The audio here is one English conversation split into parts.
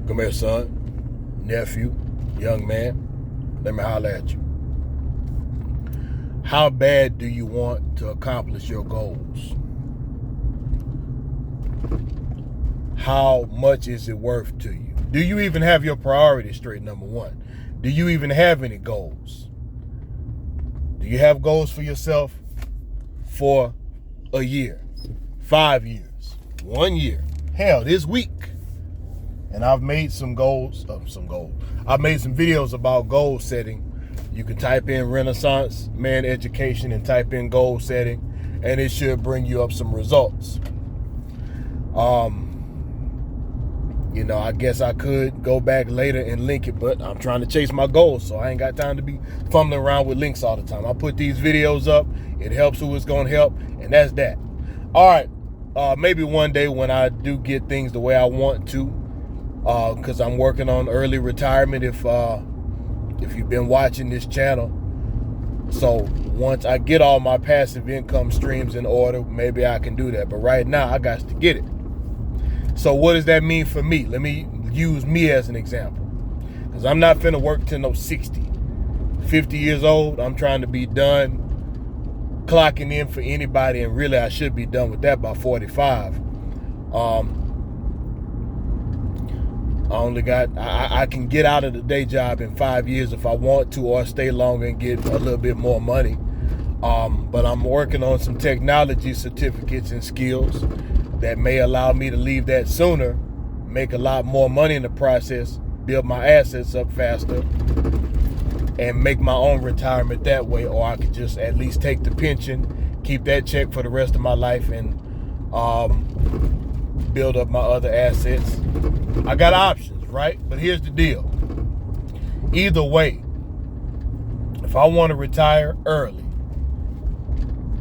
Come here, son, nephew, young man. Let me holler at you. How bad do you want to accomplish your goals? How much is it worth to you? Do you even have your priorities straight, number one? Do you even have any goals? Do you have goals for yourself for a year, 5 years, 1 year? Hell, this week. And I've made some goals. I've made some videos about goal setting. You can type in Renaissance Man Education and type in goal setting, and it should bring you up some results. I guess I could go back later and link it, but I'm trying to chase my goals, so I ain't got time to be fumbling around with links all the time. I put these videos up. It helps who it's going to help, and that's that. All right. Maybe one day when I do get things the way I want to, because I'm working on early retirement if you've been watching this channel. So once I get all my passive income streams in order, maybe I can do that. But right now, I got to get it. So what does that mean for me? Let me use me as an example. Because I'm not finna work till no 60. 50 years old, I'm trying to be done clocking in for anybody, and really I should be done with that by 45. I can get out of the day job in 5 years if I want to, or stay longer and get a little bit more money. But I'm working on some technology certificates and skills that may allow me to leave that sooner, make a lot more money in the process, build my assets up faster, and make my own retirement that way. Or I could just at least take the pension, keep that check for the rest of my life, and build up my other assets. I got options, right? But here's the deal. Either way, if I want to retire early,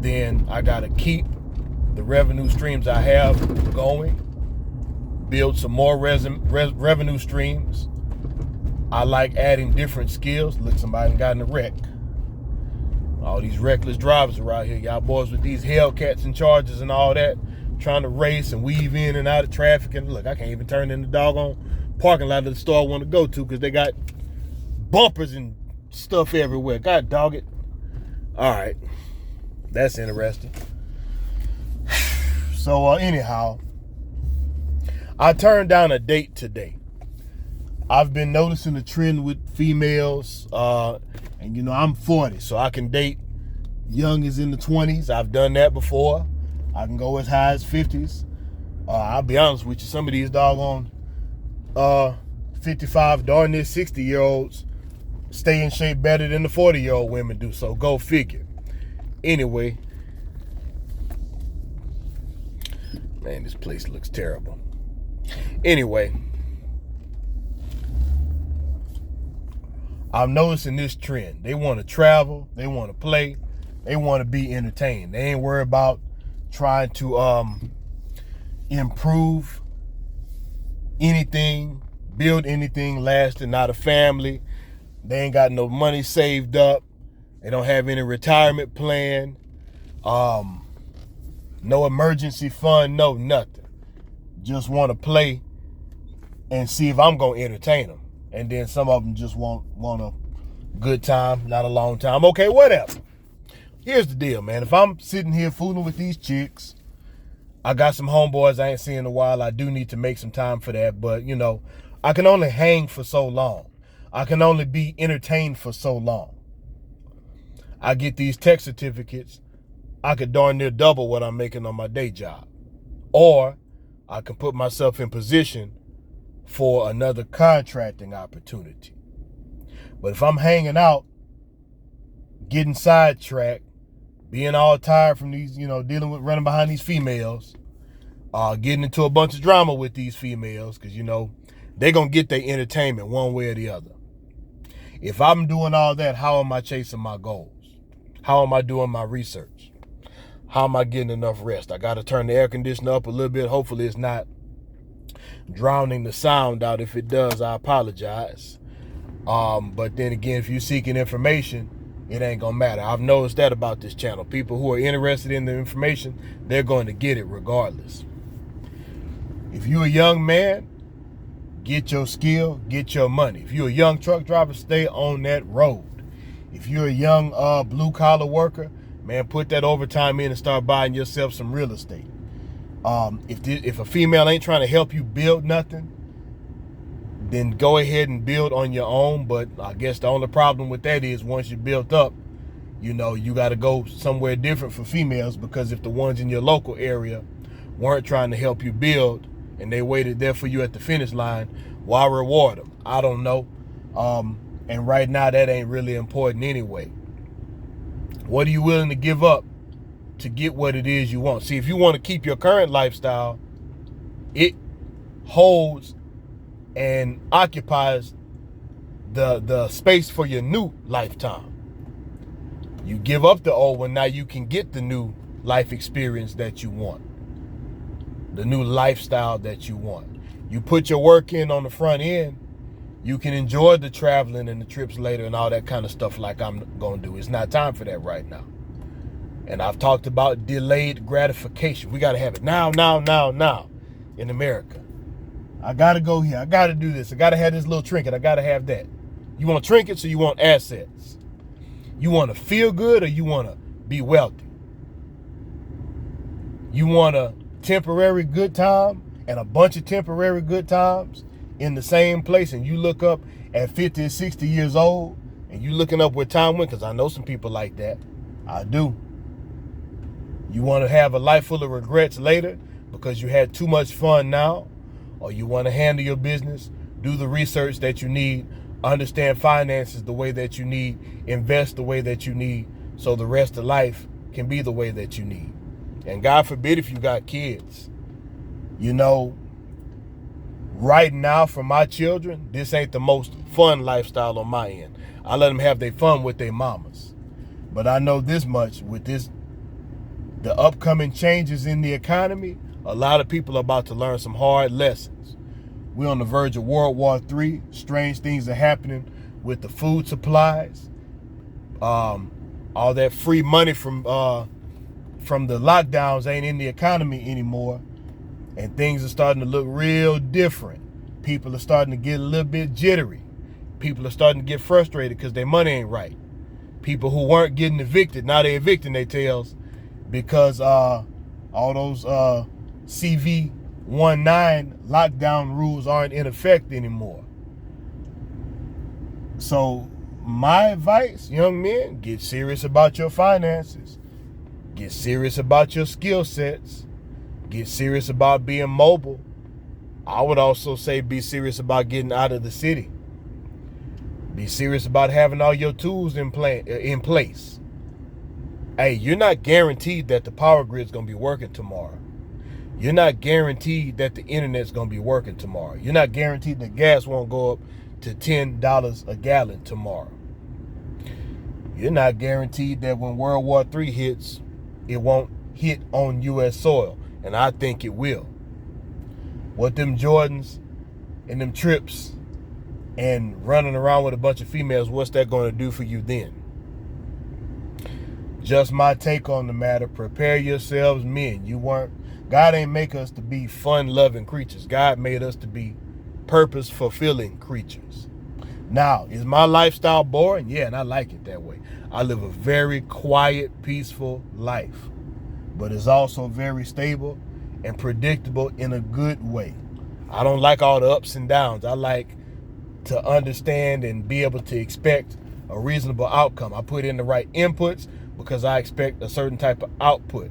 then I got to keep the revenue streams I have going, build some more revenue streams. I like adding different skills. Look, somebody got in a wreck. All these reckless drivers around here. Y'all boys with these Hellcats and Chargers and all that, trying to race and weave in and out of traffic. And look, I can't even turn in the doggone parking lot of the store I want to go to because they got bumpers and stuff everywhere. God dog it. All right. That's interesting. So anyhow, I turned down a date today. I've been noticing a trend with females, and I'm 40, so I can date young as in the 20s. I've done that before. I can go as high as 50s. I'll be honest with you, some of these doggone 55, darn near 60-year-olds stay in shape better than the 40-year-old women do, so go figure. Anyway, man, this place looks terrible. Anyway, I'm noticing this trend. They want to travel, they want to play, they want to be entertained. They ain't worried about trying to improve anything, build anything lasting, not a family. They ain't got no money saved up. They don't have any retirement plan. No emergency fund, no nothing. Just want to play and see if I'm going to entertain them. And then some of them just want a good time, not a long time. Okay, whatever. Here's the deal, man. If I'm sitting here fooling with these chicks, I got some homeboys I ain't seen in a while. I do need to make some time for that. But, I can only hang for so long. I can only be entertained for so long. I get these tech certificates. I could darn near double what I'm making on my day job. Or I can put myself in position for another contracting opportunity. But if I'm hanging out, getting sidetracked, being all tired from these, dealing with running behind these females, getting into a bunch of drama with these females, because, they're going to get their entertainment one way or the other. If I'm doing all that, how am I chasing my goals? How am I doing my research? How am I getting enough rest? I got to turn the air conditioner up a little bit. Hopefully it's not drowning the sound out. If it does, I apologize. But then again, if you're seeking information, it ain't gonna matter. I've noticed that about this channel. People who are interested in the information, they're going to get it regardless. If you're a young man, get your skill, get your money. If you're a young truck driver, stay on that road. If you're a young blue collar worker, man, put that overtime in and start buying yourself some real estate. If a female ain't trying to help you build nothing, then go ahead and build on your own. But I guess the only problem with that is once you're built up, you know, you got to go somewhere different for females, because if the ones in your local area weren't trying to help you build and they waited there for you at the finish line, why reward them? I don't know. And right now that ain't really important anyway. What are you willing to give up to get what it is you want? See, if you want to keep your current lifestyle, it holds and occupies the space for your new lifetime. You give up the old one, now you can get the new life experience that you want, the new lifestyle that you want. You put your work in on the front end, you can enjoy the traveling and the trips later and all that kind of stuff like I'm going to do. It's not time for that right now. And I've talked about delayed gratification. We got to have it now in America. I got to go here. I got to do this. I got to have this little trinket. I got to have that. You want trinkets or you want assets? You want to feel good or you want to be wealthy? You want a temporary good time and a bunch of temporary good times in the same place, and you look up at 50 or 60 years old and you looking up where time went? Because I know some people like that. I do. You want to have a life full of regrets later because you had too much fun now? Or you want to handle your business, do the research that you need, understand finances the way that you need, invest the way that you need, so the rest of life can be the way that you need. And God forbid if you got kids. You know, right now for my children, this ain't the most fun lifestyle on my end. I let them have their fun with their mamas. But I know this much, with the upcoming changes in the economy, a lot of people are about to learn some hard lessons. We're on the verge of World War III. Strange things are happening with the food supplies. All that free money from the lockdowns ain't in the economy anymore. And things are starting to look real different. People are starting to get a little bit jittery. People are starting to get frustrated because their money ain't right. People who weren't getting evicted, now they're evicting their tails because all those CV19 lockdown rules aren't in effect anymore. So my advice, young men, get serious about your finances. Get serious about your skill sets. Get serious about being mobile. I would also say be serious about getting out of the city. Be serious about having all your tools in place. Hey, you're not guaranteed that the power grid's going to be working tomorrow. You're not guaranteed that the internet's going to be working tomorrow. You're not guaranteed that gas won't go up to $10 a gallon tomorrow. You're not guaranteed that when World War III hits, it won't hit on U.S. soil. And I think it will. What them Jordans and them trips and running around with a bunch of females, what's that going to do for you then? Just my take on the matter. Prepare yourselves, men. God ain't make us to be fun-loving creatures. God made us to be purpose-fulfilling creatures. Now, is my lifestyle boring? Yeah, and I like it that way. I live a very quiet, peaceful life. But it's also very stable and predictable in a good way. I don't like all the ups and downs. I like to understand and be able to expect a reasonable outcome. I put in the right inputs because I expect a certain type of output.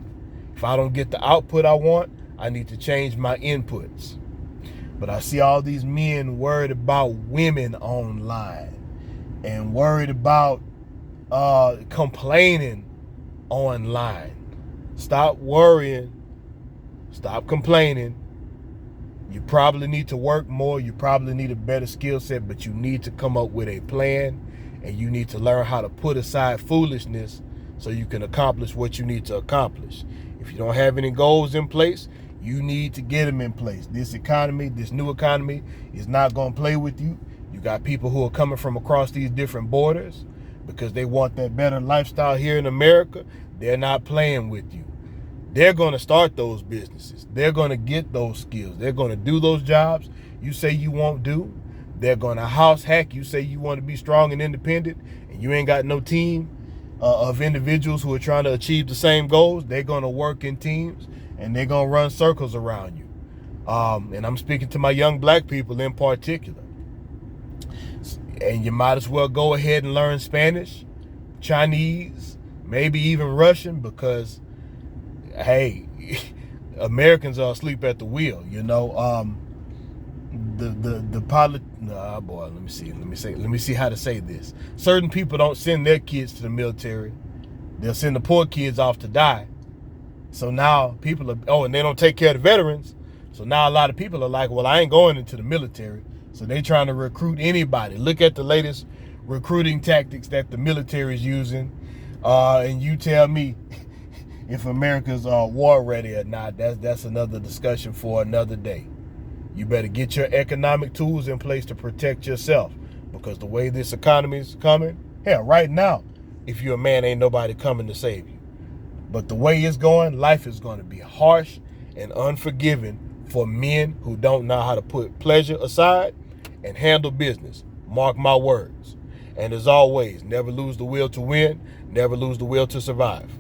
If I don't get the output I want, I need to change my inputs. But I see all these men worried about women online and worried about complaining online. Stop worrying. Stop complaining. You probably need to work more. You probably need a better skill set, but you need to come up with a plan, and you need to learn how to put aside foolishness so you can accomplish what you need to accomplish. If you don't have any goals in place, you need to get them in place. This economy, this new economy, is not going to play with you. You got people who are coming from across these different borders because they want that better lifestyle here in America. They're not playing with you. they're going to start those businesses. They're going to get those skills. They're going to do those jobs you say you won't do. They're going to house hack. You say you want to be strong and independent, and you ain't got no team of individuals who are trying to achieve the same goals. They're going to work in teams, and they're going to run circles around you. And I'm speaking to my young black people in particular. And you might as well go ahead and learn Spanish, Chinese, maybe even Russian, because, hey, Americans are asleep at the wheel, you know. Let me see how to say this. Certain people don't send their kids to the military. They'll send the poor kids off to die. So now people are, and they don't take care of the veterans. So now a lot of people are like, well, I ain't going into the military. So they trying to recruit anybody. Look at the latest recruiting tactics that the military is using. And you tell me if America's war ready or not. That's another discussion for another day. You better get your economic tools in place to protect yourself, because the way this economy is coming, hell, right now, if you're a man, ain't nobody coming to save you. But the way it's going, life is going to be harsh and unforgiving for men who don't know how to put pleasure aside and handle business. Mark my words. And as always, never lose the will to win, never lose the will to survive.